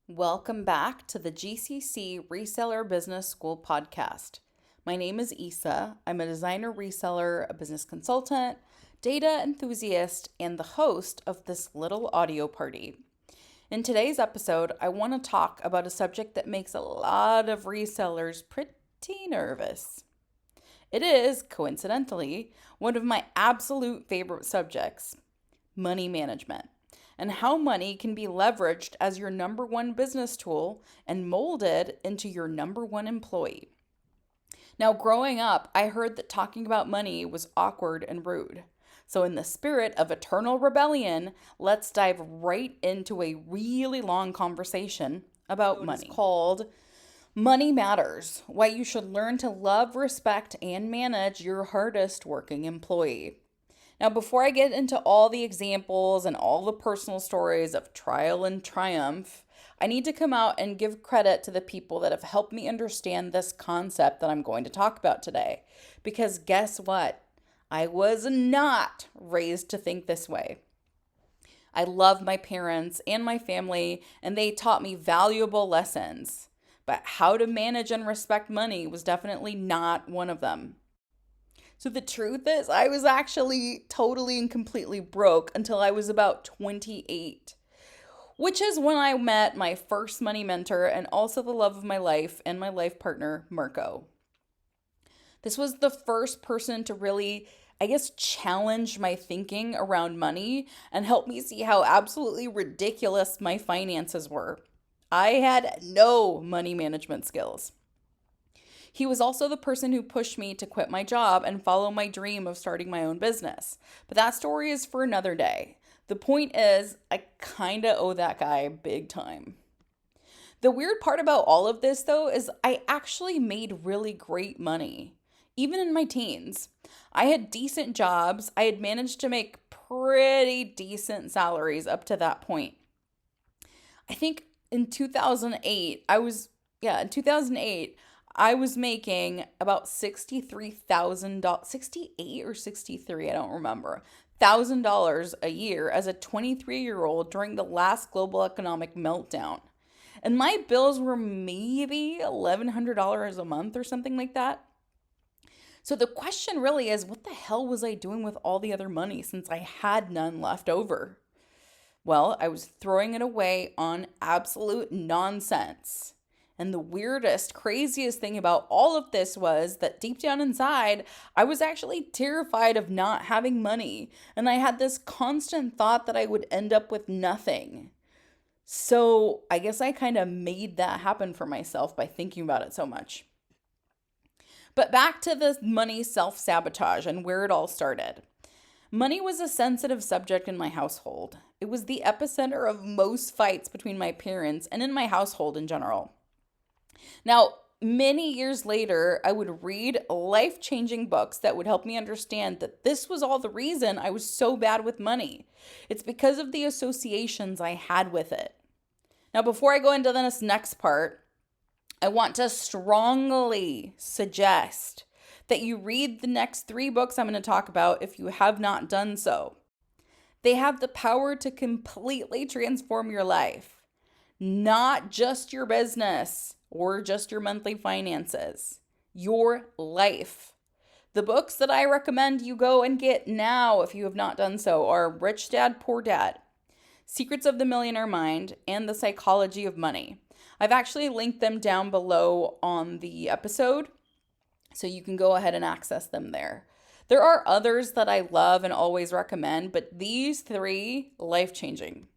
Welcome back to the GCC Reseller Business School podcast. My name is Isa. I'm a designer reseller, a business consultant, data enthusiast, and the host of this little audio party. In today's episode, I want to talk about a subject that makes a lot of resellers pretty nervous. It is, coincidentally, one of my absolute favorite subjects, money management, and how money can be leveraged as your number one business tool and molded into your number one employee. Now, growing up, I heard that talking about money was awkward and rude. So, in the spirit of eternal rebellion, let's dive right into a really long conversation about money. It's called Money Matters: Why You Should Learn to Love, Respect, and Manage Your Hardest Working Employee. Now, before I get into all the examples and all the personal stories of trial and triumph, I need to come out and give credit to the people that have helped me understand this concept that I'm going to talk about today. Because guess what? I was not raised to think this way. I love my parents and my family, and they taught me valuable lessons. But how to manage and respect money was definitely not one of them. So the truth is, I was actually totally and completely broke until I was about 28, which is when I met my first money mentor and also the love of my life and my life partner, Marco. This was the first person to really, challenge my thinking around money and help me see how absolutely ridiculous my finances were. I had no money management skills. He was also the person who pushed me to quit my job and follow my dream of starting my own business. But that story is for another day. The point is, I kinda owe that guy big time. The weird part about all of this, though, is I actually made really great money, even in my teens. I had decent jobs. I had managed to make pretty decent salaries up to that point. I think in 2008, I was making about $63,000, 68 or 63, I don't remember, $1,000 a year as a 23-year-old during the last global economic meltdown. And my bills were maybe $1,100 a month or something like that. So the question really is, what the hell was I doing with all the other money since I had none left over? Well, I was throwing it away on absolute nonsense. And the weirdest, craziest thing about all of this was that deep down inside, I was actually terrified of not having money. And I had this constant thought that I would end up with nothing. So I guess I kind of made that happen for myself by thinking about it so much. But back to the money self-sabotage and where it all started. Money was a sensitive subject in my household. It was the epicenter of most fights between my parents and in my household in general. Now, many years later, I would read life-changing books that would help me understand that this was all the reason I was so bad with money. It's because of the associations I had with it. Now, before I go into this next part, I want to strongly suggest that you read the next 3 books I'm going to talk about if you have not done so. They have the power to completely transform your life, not just your business or just your monthly finances, your life. The books that I recommend you go and get now if you have not done so are Rich Dad, Poor Dad, Secrets of the Millionaire Mind, and The Psychology of Money. I've actually linked them down below on the episode, so you can go ahead and access them there. There are others that I love and always recommend, but these 3, life-changing.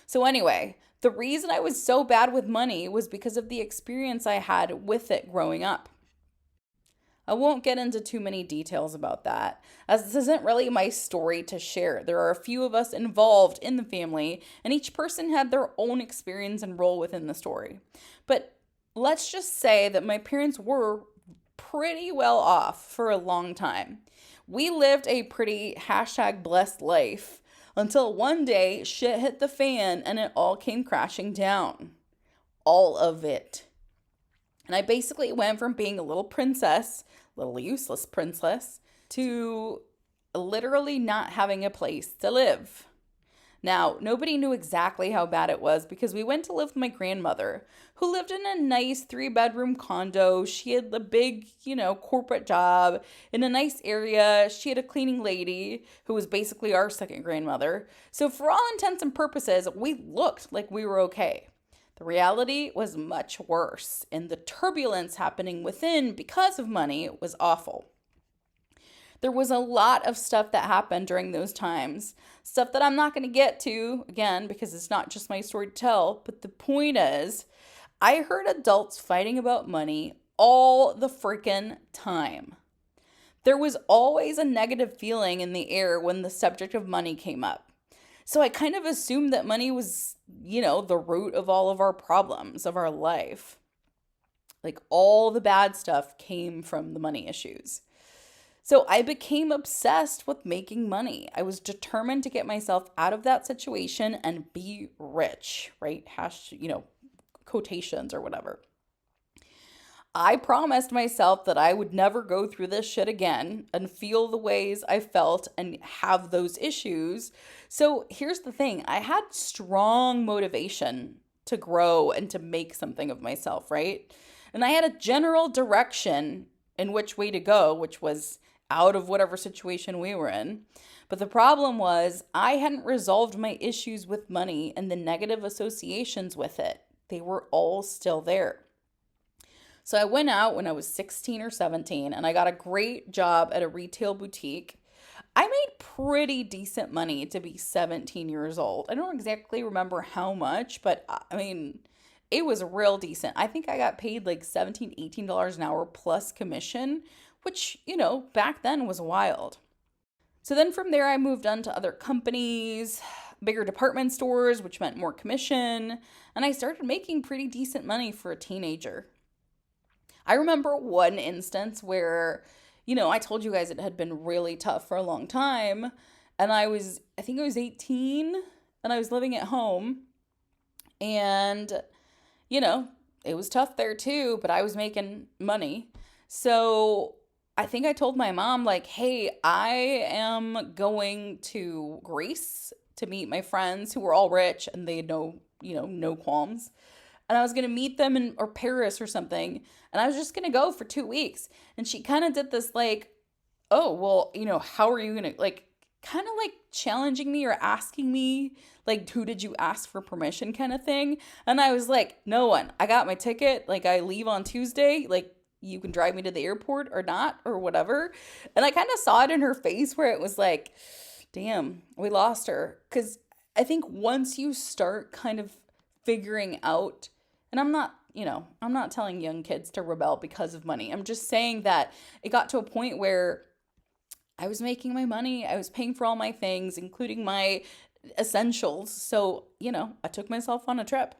So anyway, the reason I was so bad with money was because of the experience I had with it growing up. I won't get into too many details about that, as this isn't really my story to share. There are a few of us involved in the family, and each person had their own experience and role within the story. But let's just say that my parents were pretty well off for a long time. We lived a pretty #blessed life until one day shit hit the fan and it all came crashing down. All of it. And I basically went from being a little princess, little useless princess, to literally not having a place to live. Now, nobody knew exactly how bad it was because we went to live with my grandmother, who lived in a nice 3 bedroom condo. She had the big, corporate job in a nice area. She had a cleaning lady who was basically our second grandmother. So, for all intents and purposes, we looked like we were okay. The reality was much worse, and the turbulence happening within because of money was awful. There was a lot of stuff that happened during those times. Stuff that I'm not going to get to again because it's not just my story to tell. But the point is, I heard adults fighting about money all the freaking time. There was always a negative feeling in the air when the subject of money came up. So I kind of assumed that money was, the root of all of our problems of our life. Like all the bad stuff came from the money issues. So I became obsessed with making money. I was determined to get myself out of that situation and be rich, right? Quotations or whatever. I promised myself that I would never go through this shit again and feel the ways I felt and have those issues. So here's the thing. I had strong motivation to grow and to make something of myself, right? And I had a general direction in which way to go, which was out of whatever situation we were in. But the problem was I hadn't resolved my issues with money and the negative associations with it. They were all still there. So I went out when I was 16 or 17 and I got a great job at a retail boutique. I made pretty decent money to be 17 years old. I don't exactly remember how much, but it was real decent. I think I got paid like $17, $18 an hour plus commission, which, back then was wild. So then from there, I moved on to other companies, bigger department stores, which meant more commission, and I started making pretty decent money for a teenager. I remember one instance where, I told you guys it had been really tough for a long time, and I think I was 18, and I was living at home, and, it was tough there too, but I was making money. So I think I told my mom, like, hey, I am going to Greece to meet my friends who were all rich and they had no qualms. And I was going to meet them in or Paris or something. And I was just going to go for 2 weeks. And she kind of did this like, oh, well, how are you going to kind of like challenging me or asking me, like, who did you ask for permission kind of thing. And I was like, no one. I got my ticket. Like, I leave on Tuesday. Like, you can drive me to the airport or not or whatever. And I kind of saw it in her face where it was like, damn, we lost her. Because I think once you start kind of figuring out, and I'm not telling young kids to rebel because of money. I'm just saying that it got to a point where I was making my money. I was paying for all my things, including my essentials. So, I took myself on a trip.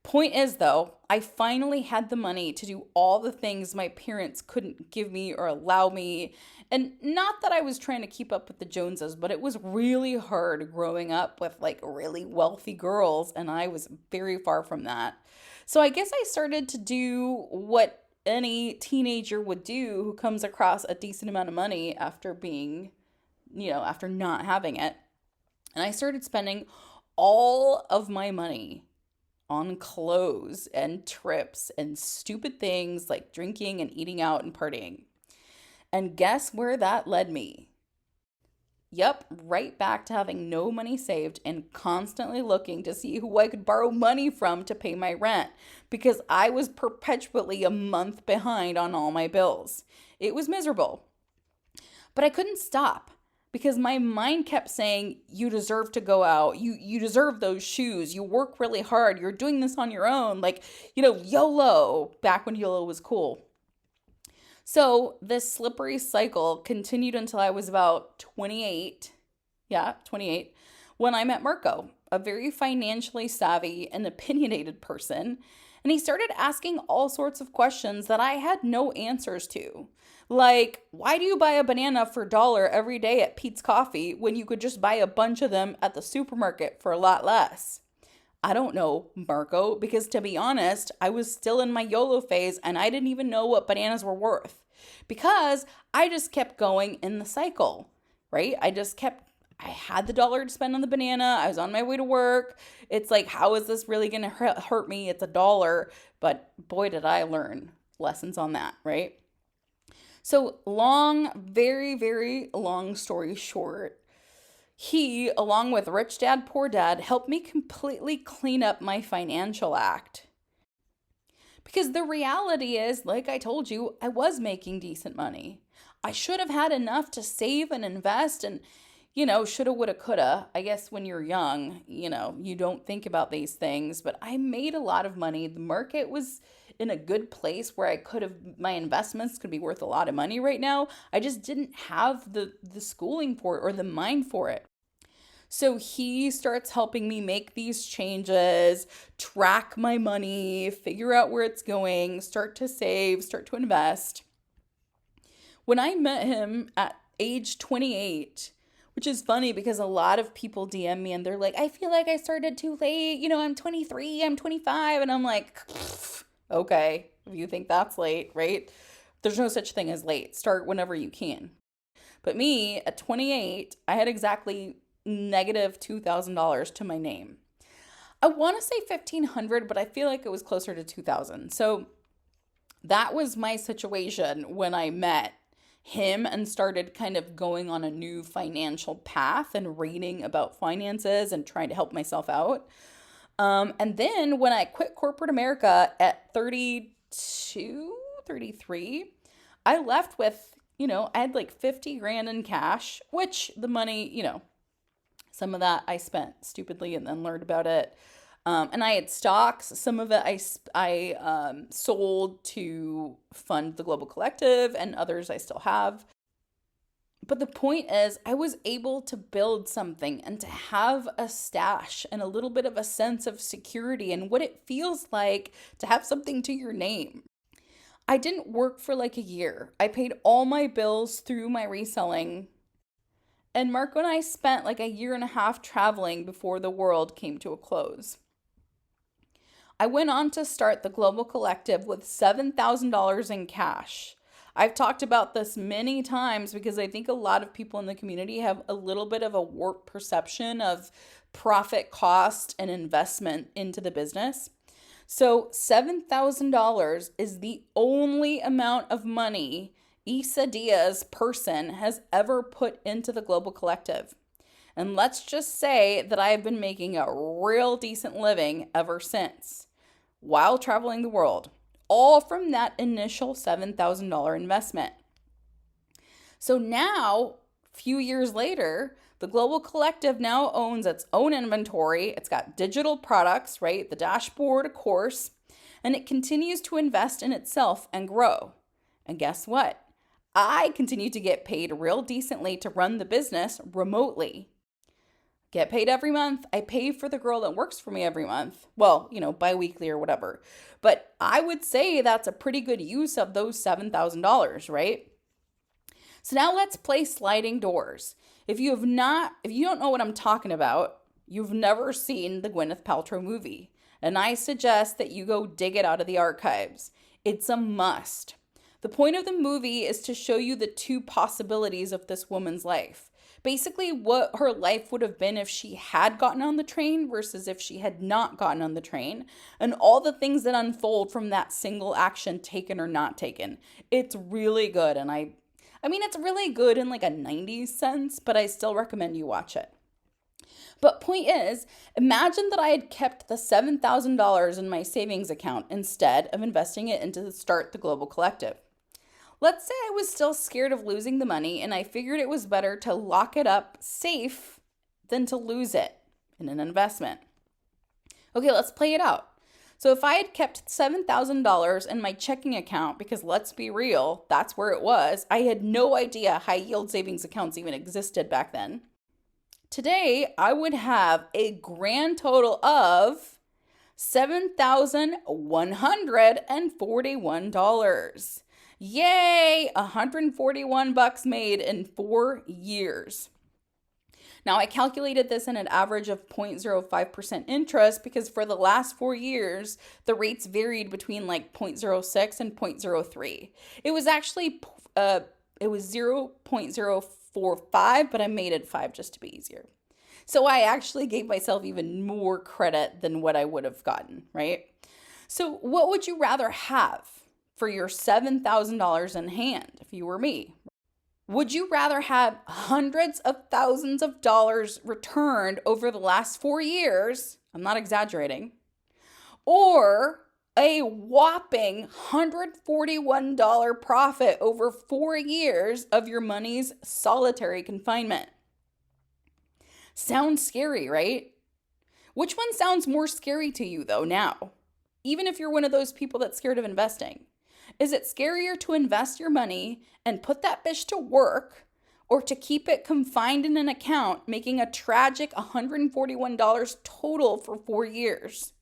Point is, though, I finally had the money to do all the things my parents couldn't give me or allow me. And not that I was trying to keep up with the Joneses, but it was really hard growing up with like really wealthy girls, and I was very far from that. So I guess I started to do what any teenager would do who comes across a decent amount of money after after not having it. And I started spending all of my money on clothes and trips and stupid things like drinking and eating out and partying. And guess where that led me? Yep, right back to having no money saved and constantly looking to see who I could borrow money from to pay my rent because I was perpetually a month behind on all my bills. It was miserable. But I couldn't stop because my mind kept saying, you deserve to go out. You deserve those shoes. You work really hard. You're doing this on your own. Like, YOLO, back when YOLO was cool. So this slippery cycle continued until I was about 28. Yeah, 28. When I met Marco, a very financially savvy and opinionated person. And he started asking all sorts of questions that I had no answers to. Like, why do you buy a banana for $1 every day at Pete's Coffee when you could just buy a bunch of them at the supermarket for a lot less? I don't know, Marco, because to be honest, I was still in my YOLO phase and I didn't even know what bananas were worth because I just kept going in the cycle, right? I had the dollar to spend on the banana. I was on my way to work. It's like, how is this really going to hurt me? It's a dollar. But boy, did I learn lessons on that, right? So, very, very long story short, he, along with Rich Dad, Poor Dad, helped me completely clean up my financial act. Because the reality is, like I told you, I was making decent money. I should have had enough to save and invest and, shoulda, woulda, coulda. I guess when you're young, you don't think about these things, but I made a lot of money. The market was in a good place where my investments could be worth a lot of money right now. I just didn't have the schooling for it or the mind for it. So he starts helping me make these changes, track my money, figure out where it's going, start to save, start to invest. When I met him at age 28, which is funny because a lot of people DM me and they're like, I feel like I started too late. I'm 23, I'm 25. And I'm like, okay, if you think that's late, right? There's no such thing as late. Start whenever you can. But me, at 28, I had exactly negative $2,000 to my name. I want to say 1,500, but I feel like it was closer to 2,000. So that was my situation when I met him and started kind of going on a new financial path and reading about finances and trying to help myself out. And then when I quit corporate America at 32, 33, I left with, I had like 50 grand in cash, which the money, some of that I spent stupidly and then learned about it. And I had stocks. Some of it I sold to fund the Global Collective, and others I still have. But the point is, I was able to build something and to have a stash and a little bit of a sense of security and what it feels like to have something to your name. I didn't work for like a year. I paid all my bills through my reselling. And Marco and I spent like a year and a half traveling before the world came to a close. I went on to start the Global Collective with $7,000 in cash. I've talked about this many times because I think a lot of people in the community have a little bit of a warped perception of profit cost and investment into the business. So $7,000 is the only amount of money Isa Diaz person has ever put into the Global Collective. And let's just say that I have been making a real decent living ever since, while traveling the world, all from that initial $7,000 investment. So now, a few years later, the Global Collective now owns its own inventory. It's got digital products, right? The dashboard, of course, and it continues to invest in itself and grow. And guess what? I continue to get paid real decently to run the business remotely. Get paid every month. I pay for the girl that works for me every month. Well, bi-weekly or whatever. But I would say that's a pretty good use of those $7,000, right? So now let's play sliding doors. If you don't know what I'm talking about, you've never seen the Gwyneth Paltrow movie. And I suggest that you go dig it out of the archives. It's a must. The point of the movie is to show you the two possibilities of this woman's life. Basically, what her life would have been if she had gotten on the train versus if she had not gotten on the train, and all the things that unfold from that single action, taken or not taken. It's really good, and I mean, it's really good in like a 90s sense, but I still recommend you watch it. But point is, imagine that I had kept the $7,000 in my savings account instead of investing it into the Start the Global Collective. Let's say I was still scared of losing the money and I figured it was better to lock it up safe than to lose it in an investment. Okay, let's play it out. So if I had kept $7,000 in my checking account, because let's be real, that's where it was, I had no idea high yield savings accounts even existed back then. Today, I would have a grand total of $7,141. Yay, $141 made in 4 years. Now, I calculated this in an average of 0.05% interest because for the last 4 years, the rates varied between like 0.06 and 0.03. It was actually, it was 0.04 4.5, but I made it 5 just to be easier. So I actually gave myself even more credit than what I would have gotten, right? So what would you rather have for your $7,000 in hand if you were me? Would you rather have hundreds of thousands of dollars returned over the last 4 years? I'm not exaggerating. Or a whopping $141 profit over 4 years of your money's solitary confinement. Sounds scary, right? Which one sounds more scary to you, though, now? Even if you're one of those people that's scared of investing. Is it scarier to invest your money and put that bitch to work, or to keep it confined in an account, making a tragic $141 total for 4 years?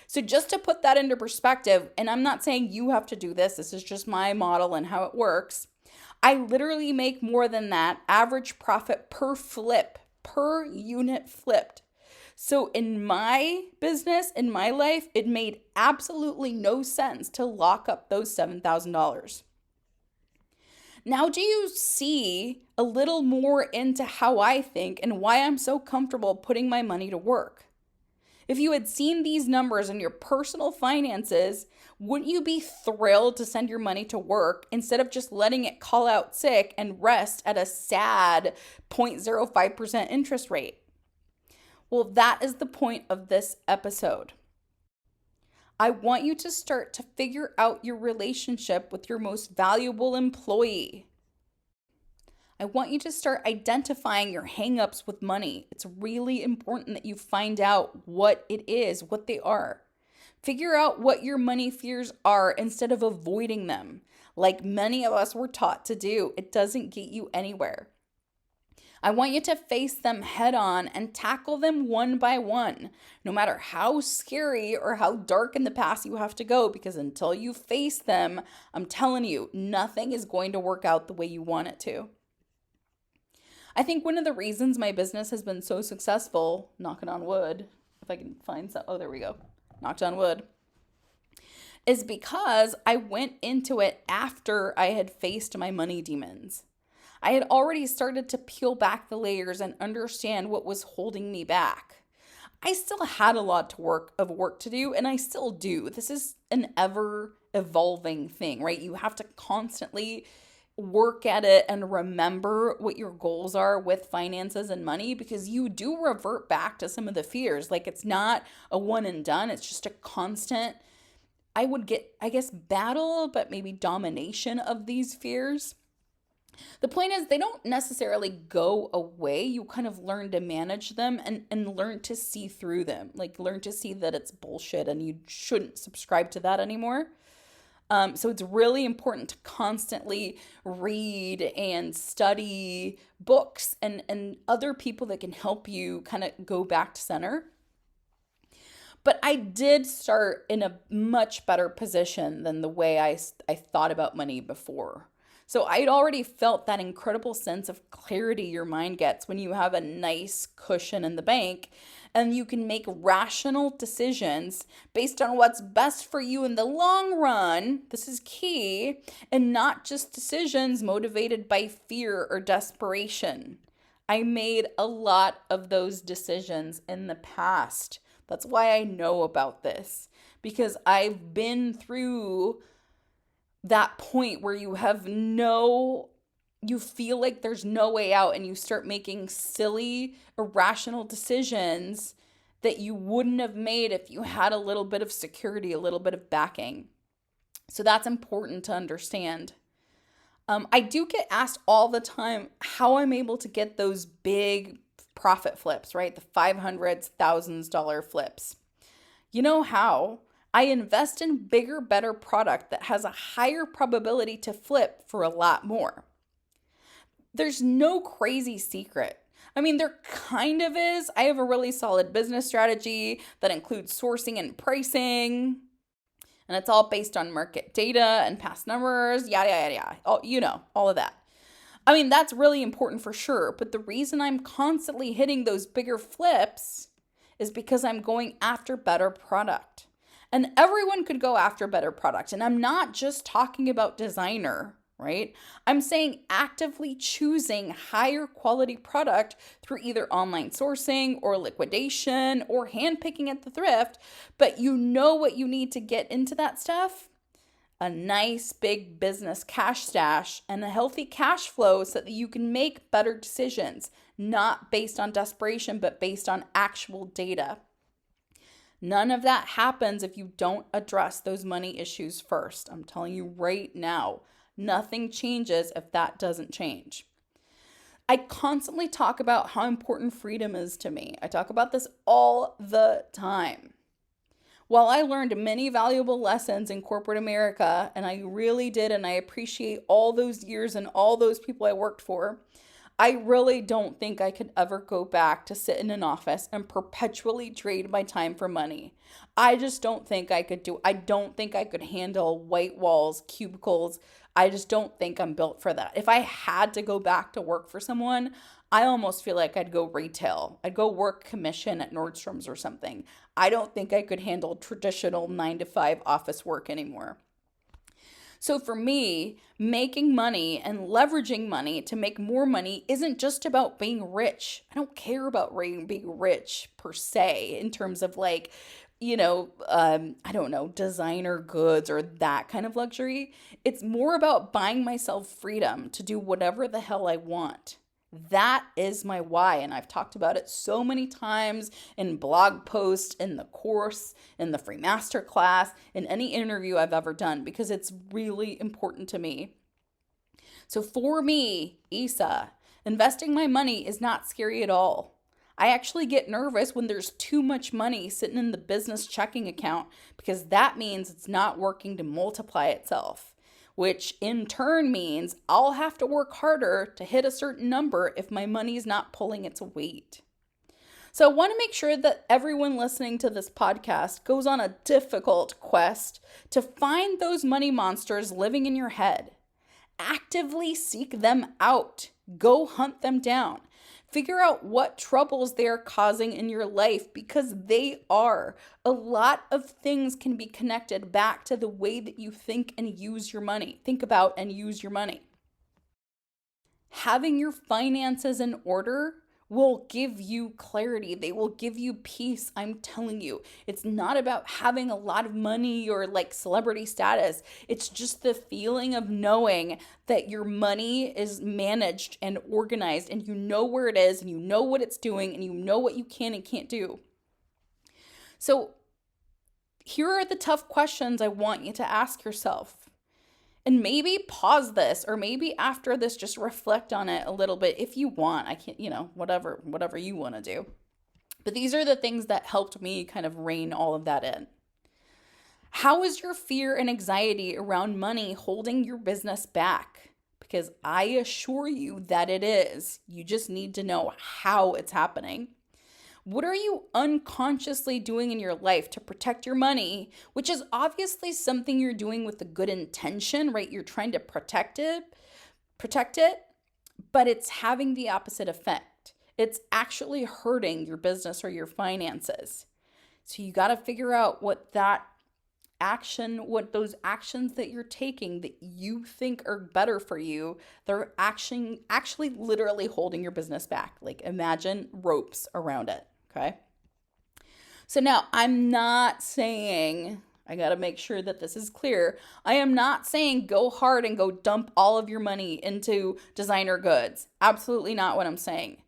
So just to put that into perspective, and I'm not saying you have to do this is just my model and how it works. I literally make more than that average profit per flip, per unit flipped. So in my business, in my life, it made absolutely no sense to lock up those $7,000. Now, do you see a little more into how I think and why I'm so comfortable putting my money to work? If you had seen these numbers in your personal finances, wouldn't you be thrilled to send your money to work instead of just letting it call out sick and rest at a sad 0.05% interest rate? Well, that is the point of this episode. I want you to start to figure out your relationship with your most valuable employee. I want you to start identifying your hangups with money. It's really important that you find out what it is, what they are. Figure out what your money fears are instead of avoiding them, like many of us were taught to do. It doesn't get you anywhere. I want you to face them head on and tackle them one by one, no matter how scary or how dark in the past you have to go, because until you face them, I'm telling you, nothing is going to work out the way you want it to. I think one of the reasons my business has been so successful, knocking on wood, if I can find some, oh, there we go, knocked on wood, is because I went into it after I had faced my money demons. I had already started to peel back the layers and understand what was holding me back. I still had a lot of work to do, and I still do. This is an ever evolving thing, right? You have to constantly work at it and remember what your goals are with finances and money, because you do revert back to some of the fears. Like, it's not a one and done. It's just a constant, battle, but maybe domination of these fears. The point is, they don't necessarily go away. You kind of learn to manage them and learn to see through them. Like, learn to see that it's bullshit and you shouldn't subscribe to that anymore. So it's really important to constantly read and study books and other people that can help you kind of go back to center. But I did start in a much better position than the way I thought about money before. So I'd already felt that incredible sense of clarity your mind gets when you have a nice cushion in the bank and you can make rational decisions based on what's best for you in the long run. This is key, and not just decisions motivated by fear or desperation. I made a lot of those decisions in the past. That's why I know about this, because I've been through that point where you feel like there's no way out and you start making silly, irrational decisions that you wouldn't have made if you had a little bit of security, a little bit of backing. So that's important to understand. I do get asked all the time how I'm able to get those big profit flips, right? The $500s, $1,000s flips. You know how? I invest in bigger, better product that has a higher probability to flip for a lot more. There's no crazy secret. I mean, there kind of is. I have a really solid business strategy that includes sourcing and pricing, and it's all based on market data and past numbers, yada, yada, yada. Oh, all of that. I mean, that's really important for sure, but the reason I'm constantly hitting those bigger flips is because I'm going after better product. And everyone could go after better product. And I'm not just talking about designer. right? I'm saying actively choosing higher quality product through either online sourcing or liquidation or handpicking at the thrift, but you know what you need to get into that stuff? A nice big business cash stash and a healthy cash flow so that you can make better decisions, not based on desperation, but based on actual data. None of that happens if you don't address those money issues first. I'm telling you right now, nothing changes if that doesn't change. I constantly talk about how important freedom is to me. I talk about this all the time. While I learned many valuable lessons in corporate America, and I really did, and I appreciate all those years and all those people I worked for, I really don't think I could ever go back to sit in an office and perpetually trade my time for money. I just don't think I could I don't think I could handle white walls, cubicles. I just don't think I'm built for that. If I had to go back to work for someone, I almost feel like I'd go retail. I'd go work commission at Nordstrom's or something. I don't think I could handle traditional 9 to 5 office work anymore. So for me, making money and leveraging money to make more money isn't just about being rich. I don't care about being rich per se in terms of like, I don't know, designer goods or that kind of luxury. It's more about buying myself freedom to do whatever the hell I want. That is my why. And I've talked about it so many times in blog posts, in the course, in the free masterclass, in any interview I've ever done, because it's really important to me. So for me, Isa, investing my money is not scary at all. I actually get nervous when there's too much money sitting in the business checking account because that means it's not working to multiply itself, which in turn means I'll have to work harder to hit a certain number if my money's not pulling its weight. So I want to make sure that everyone listening to this podcast goes on a difficult quest to find those money monsters living in your head. Actively seek them out. Go hunt them down. Figure out what troubles they are causing in your life because they are. A lot of things can be connected back to the way that you think and use your money. Think about and use your money. Having your finances in order will give you clarity. They will give you peace. I'm telling you, it's not about having a lot of money or like celebrity status. It's just the feeling of knowing that your money is managed and organized and you know where it is and you know what it's doing and you know what you can and can't do. So here are the tough questions I want you to ask yourself. And maybe pause this, or maybe after this, just reflect on it a little bit if you want. I can't, whatever you want to do. But these are the things that helped me kind of rein all of that in. How is your fear and anxiety around money holding your business back? Because I assure you that it is. You just need to know how it's happening. What are you unconsciously doing in your life to protect your money, which is obviously something you're doing with a good intention, right? You're trying to protect it, but it's having the opposite effect. It's actually hurting your business or your finances. So you got to figure out what those actions that you're taking that you think are better for you, they're actually literally holding your business back. Like imagine ropes around it. Okay. So now I'm not saying, I got to make sure that this is clear. I am not saying go hard and go dump all of your money into designer goods. Absolutely not what I'm saying.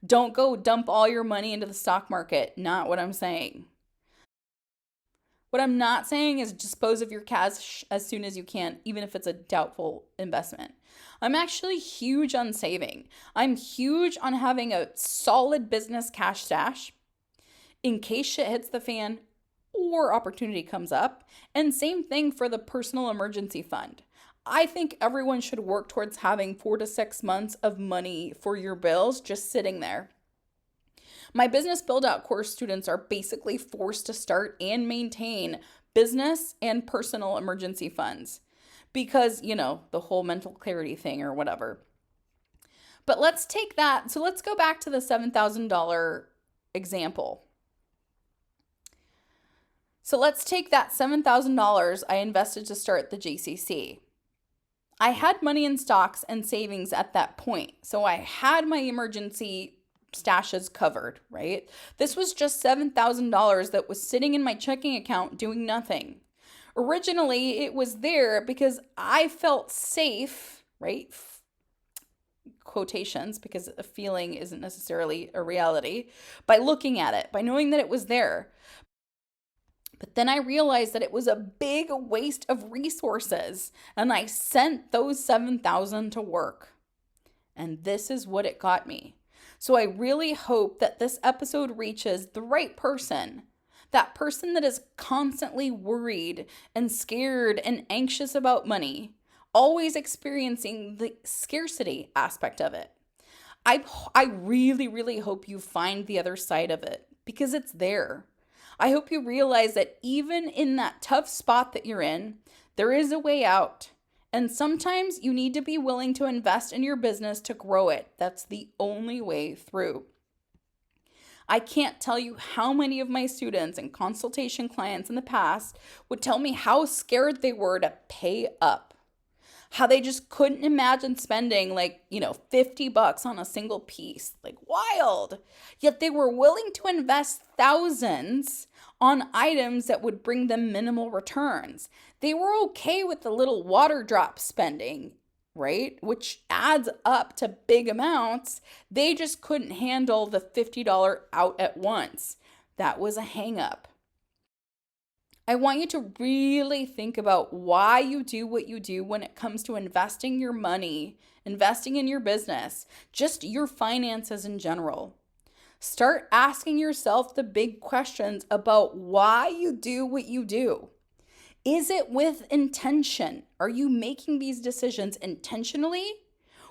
Don't go dump all your money into the stock market. Not what I'm saying. What I'm not saying is dispose of your cash as soon as you can, even if it's a doubtful investment. I'm actually huge on saving. I'm huge on having a solid business cash stash in case shit hits the fan or opportunity comes up. And same thing for the personal emergency fund. I think everyone should work towards having 4 to 6 months of money for your bills just sitting there. My business build out course students are basically forced to start and maintain business and personal emergency funds because, the whole mental clarity thing or whatever. But let's take that. So let's go back to the $7,000 example. So let's take that $7,000 I invested to start the JCC. I had money in stocks and savings at that point. So I had my emergency stashes covered, right? This was just $7,000 that was sitting in my checking account doing nothing. Originally, it was there because I felt safe, right? Quotations, because a feeling isn't necessarily a reality, by looking at it, by knowing that it was there. But then I realized that it was a big waste of resources, and I sent those 7,000 to work. And this is what it got me. So I really hope that this episode reaches the right person. That person that is constantly worried and scared and anxious about money, always experiencing the scarcity aspect of it. I really, really hope you find the other side of it because it's there. I hope you realize that even in that tough spot that you're in, there is a way out. And sometimes you need to be willing to invest in your business to grow it. That's the only way through. I can't tell you how many of my students and consultation clients in the past would tell me how scared they were to pay up. How they just couldn't imagine spending like, $50 on a single piece. Like wild. Yet they were willing to invest thousands on items that would bring them minimal returns. They were okay with the little water drop spending, right? Which adds up to big amounts. They just couldn't handle the $50 out at once. That was a hang up. I want you to really think about why you do what you do when it comes to investing your money, investing in your business, just your finances in general. Start asking yourself the big questions about why you do what you do. Is it with intention? Are you making these decisions intentionally?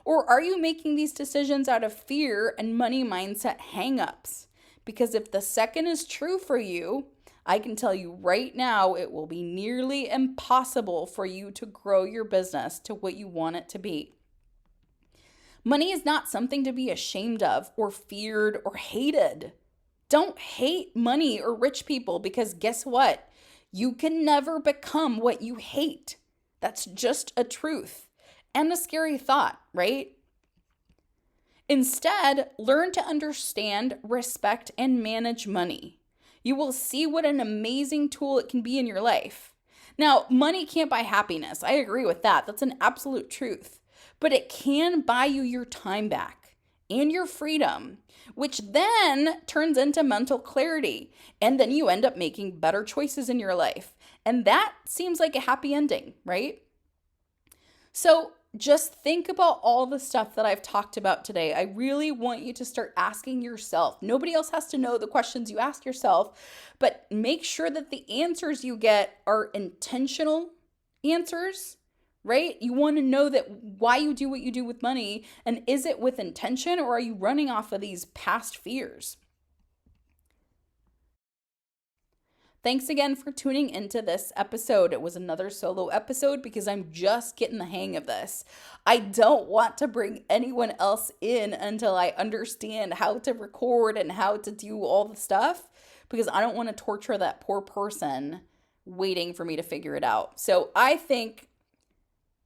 Or are you making these decisions out of fear and money mindset hangups? Because if the second is true for you, I can tell you right now, it will be nearly impossible for you to grow your business to what you want it to be. Money is not something to be ashamed of or feared or hated. Don't hate money or rich people because guess what? You can never become what you hate. That's just a truth and a scary thought, right? Instead, learn to understand, respect, and manage money. You will see what an amazing tool it can be in your life. Now, money can't buy happiness. I agree with that. That's an absolute truth. But it can buy you your time back and your freedom, which then turns into mental clarity. And then you end up making better choices in your life. And that seems like a happy ending, right? So just think about all the stuff that I've talked about today. I really want you to start asking yourself. Nobody else has to know the questions you ask yourself, but make sure that the answers you get are intentional answers, right? You want to know that why you do what you do with money, and is it with intention or are you running off of these past fears? Thanks again for tuning into this episode. It was another solo episode because I'm just getting the hang of this. I don't want to bring anyone else in until I understand how to record and how to do all the stuff because I don't want to torture that poor person waiting for me to figure it out. So I think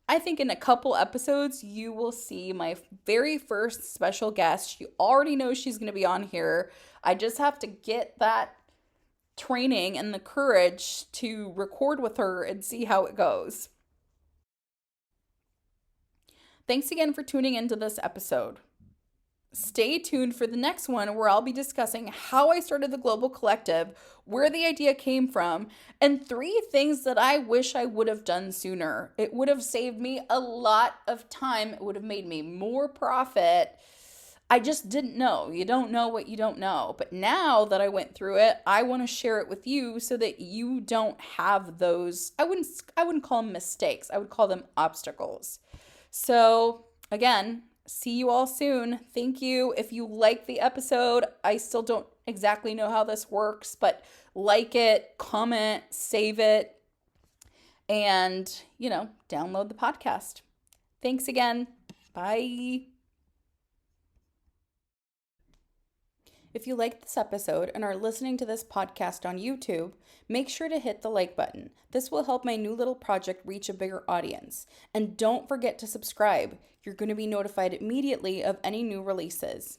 in a couple episodes, you will see my very first special guest. You already know she's going to be on here. I just have to get that training and the courage to record with her and see how it goes. Thanks again for tuning into this episode. Stay tuned for the next one where I'll be discussing how I started the Global Collective, where the idea came from, and 3 things that I wish I would have done sooner. It would have saved me a lot of time. It would have made me more profit. I just didn't know. You don't know what you don't know. But now that I went through it, I want to share it with you so that you don't have those. I wouldn't call them mistakes. I would call them obstacles. So, again, see you all soon. Thank you. If you like the episode, I still don't exactly know how this works, but like it, comment, save it, and, download the podcast. Thanks again. Bye. If you liked this episode and are listening to this podcast on YouTube, make sure to hit the like button. This will help my new little project reach a bigger audience. And don't forget to subscribe. You're going to be notified immediately of any new releases.